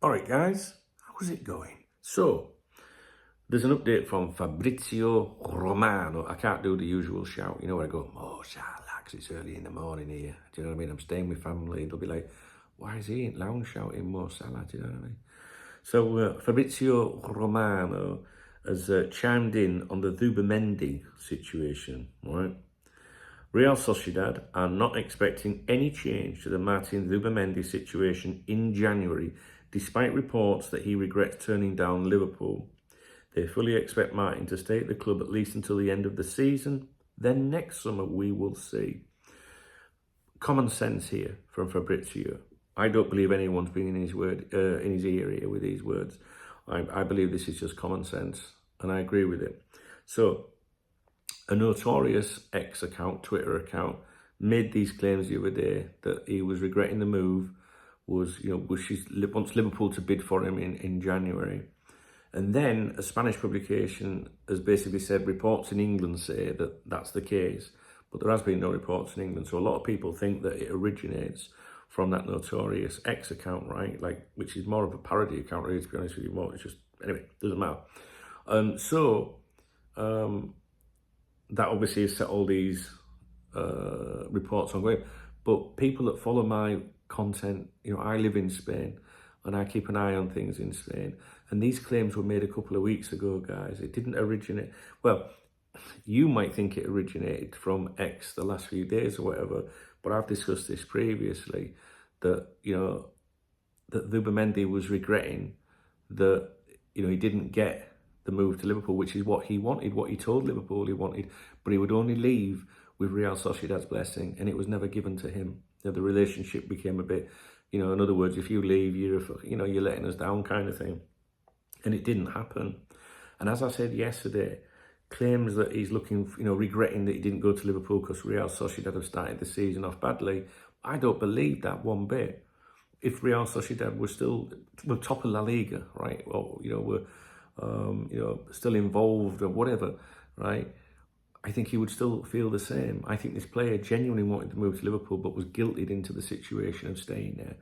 All right, guys, how's it going? So, there's an update from Fabrizio Romano. I can't do the usual shout, you know, where I go, oh, Sharlax, it's early in the morning here. Do you know what I mean? I'm staying with family. They'll be like, why is he in lounge shouting Mo Salah? Do you know what I mean? So, Fabrizio Romano has chimed in on the Zubimendi situation, right? Real Sociedad are not expecting any change to the Martin Zubimendi situation in January, despite reports that he regrets turning down Liverpool. They fully expect Martin to stay at the club at least until the end of the season. Then next summer we will see. Common sense here from Fabrizio. I don't believe anyone's been in his ear here with these words. I believe this is just common sense, and I agree with it. So, a notorious X account, Twitter account, made these claims the other day that he was regretting the move, wants Liverpool to bid for him in January. And then a Spanish publication has basically said reports in England say that that's the case, but there has been no reports in England. So a lot of people think that it originates from that notorious X account, right? Which is more of a parody account, really, to be honest with you. More, it's just, anyway, doesn't matter. That obviously has set all these reports ongoing. But people that follow my content, you know, I live in Spain and I keep an eye on things in Spain. And these claims were made a couple of weeks ago, guys. It didn't originate. Well, you might think it originated from X the last few days or whatever, but I've discussed this previously, that, you know, that Zubimendi was regretting that, you know, he didn't get the move to Liverpool, which is what he wanted, what he told Liverpool he wanted, but he would only leave with Real Sociedad's blessing, and it was never given to him. You know, the relationship became a bit, you know, in other words, if you leave, you're letting us down kind of thing. And it didn't happen. And as I said yesterday, claims that he's looking, you know, regretting that he didn't go to Liverpool because Real Sociedad have started the season off badly. I don't believe that one bit. If Real Sociedad were still top of La Liga, right? Well, you know, were still involved or whatever, right? I think he would still feel the same. I think this player genuinely wanted to move to Liverpool, but was guilted into the situation of staying there.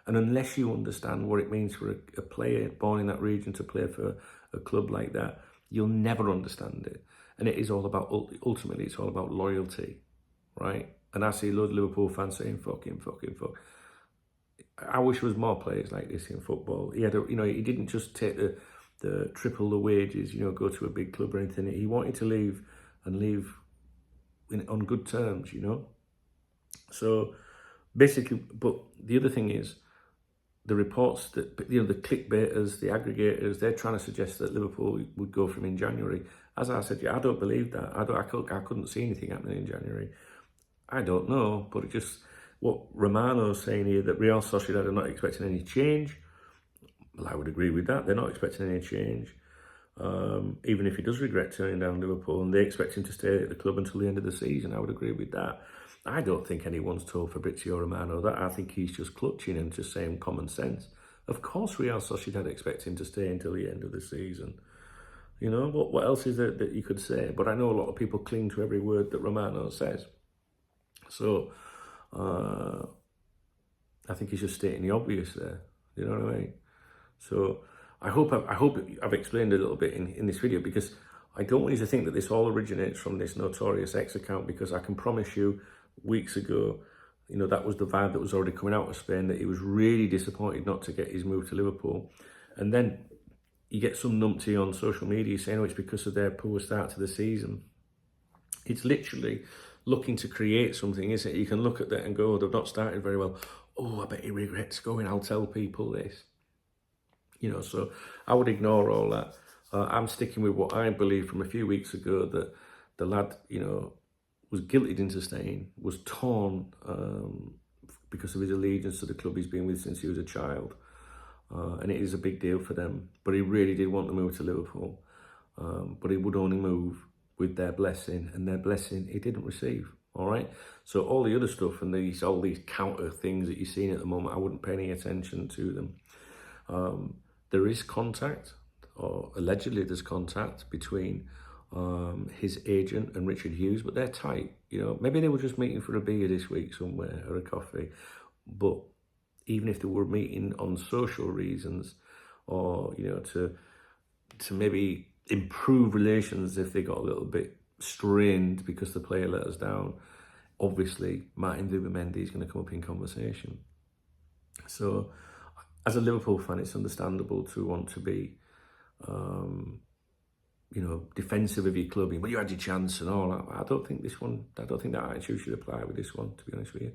And unless you understand what it means for a player born in that region to play for a club like that, you'll never understand it. And it is all about, ultimately, it's all about loyalty, right? And I see a lot of Liverpool fans saying, fuck him, fuck him, fuck. I wish there was more players like this in football. He didn't just take the triple the wages, you know, go to a big club or anything. He wanted to leave and leave on good terms, you know. So basically, but the other thing is, the reports that, you know, the clickbaiters, the aggregators, they're trying to suggest that Liverpool would go from in January. As I said, I don't believe that. I couldn't see anything happening in January. I don't know, but it just, what Romano's saying here, that Real Sociedad are not expecting any change. Well, I would agree with that. They're not expecting any change. Even if he does regret turning down Liverpool and they expect him to stay at the club until the end of the season, I would agree with that. I don't think anyone's told Fabrizio Romano that. I think he's just clutching and just saying common sense. Of course, Real Sociedad expect him to stay until the end of the season. You know, what else is there that you could say? But I know a lot of people cling to every word that Romano says. So, I think he's just stating the obvious there. You know what I mean? So, I hope I've explained a little bit in this video, because I don't want you to think that this all originates from this notorious X account, because I can promise you, weeks ago, you know, that was the vibe that was already coming out of Spain, that he was really disappointed not to get his move to Liverpool. And then you get some numpty on social media saying, oh, it's because of their poor start to the season. It's literally looking to create something, isn't it? You can look at that and go, oh, they've not started very well. Oh, I bet he regrets going. I'll tell people this. You know, so I would ignore all that. I'm sticking with what I believe from a few weeks ago, that the lad, you know, was guilted into staying, was torn because of his allegiance to the club he's been with since he was a child. And it is a big deal for them. But he really did want to move to Liverpool. But he would only move with their blessing, and their blessing he didn't receive. All right. So all the other stuff and all these counter things that you're seeing at the moment, I wouldn't pay any attention to them. There is contact, or allegedly there's contact between his agent and Richard Hughes, but they're tight. You know, maybe they were just meeting for a beer this week somewhere, or a coffee. But even if they were meeting on social reasons, or, you know, to maybe improve relations if they got a little bit strained because the player let us down, obviously Martin Zubimendi is going to come up in conversation. So as a Liverpool fan, it's understandable to want to be, you know, defensive of your club. Well, you had your chance and all that. I don't think that attitude should apply with this one, to be honest with you.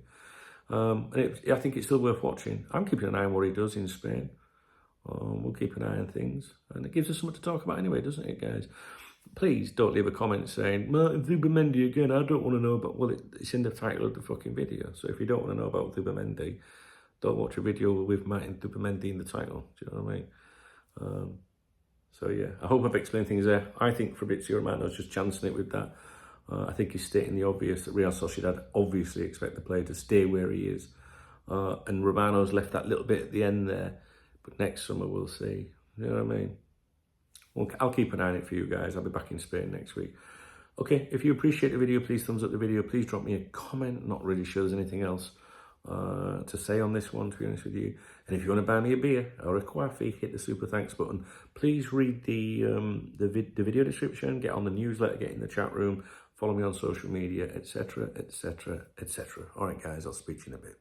I think it's still worth watching. I'm keeping an eye on what he does in Spain. We'll keep an eye on things. And it gives us something to talk about anyway, doesn't it, guys? Please don't leave a comment saying, Martin Zubimendi again, I don't want to know about... Well, it's in the title of the fucking video. So if you don't want to know about Zubimendi, don't watch a video with Martin Zubimendi in the title. Do you know what I mean? So yeah, I hope I've explained things there. I think Fabrizio Romano's just chancing it with that. I think he's stating the obvious that Real Sociedad obviously expect the player to stay where he is. And Romano's left that little bit at the end there. But next summer we'll see. You know what I mean? Well, I'll keep an eye on it for you guys. I'll be back in Spain next week. Okay, if you appreciate the video, please thumbs up the video. Please drop me a comment. Not really sure there's anything else to say on this one, to be honest with you. And if you want to buy me a beer or a coffee, hit the super thanks button. Please read the video description, get on the newsletter, get in the chat room, follow me on social media, etc, etc, etc. All right, guys, I'll speak to you in a bit.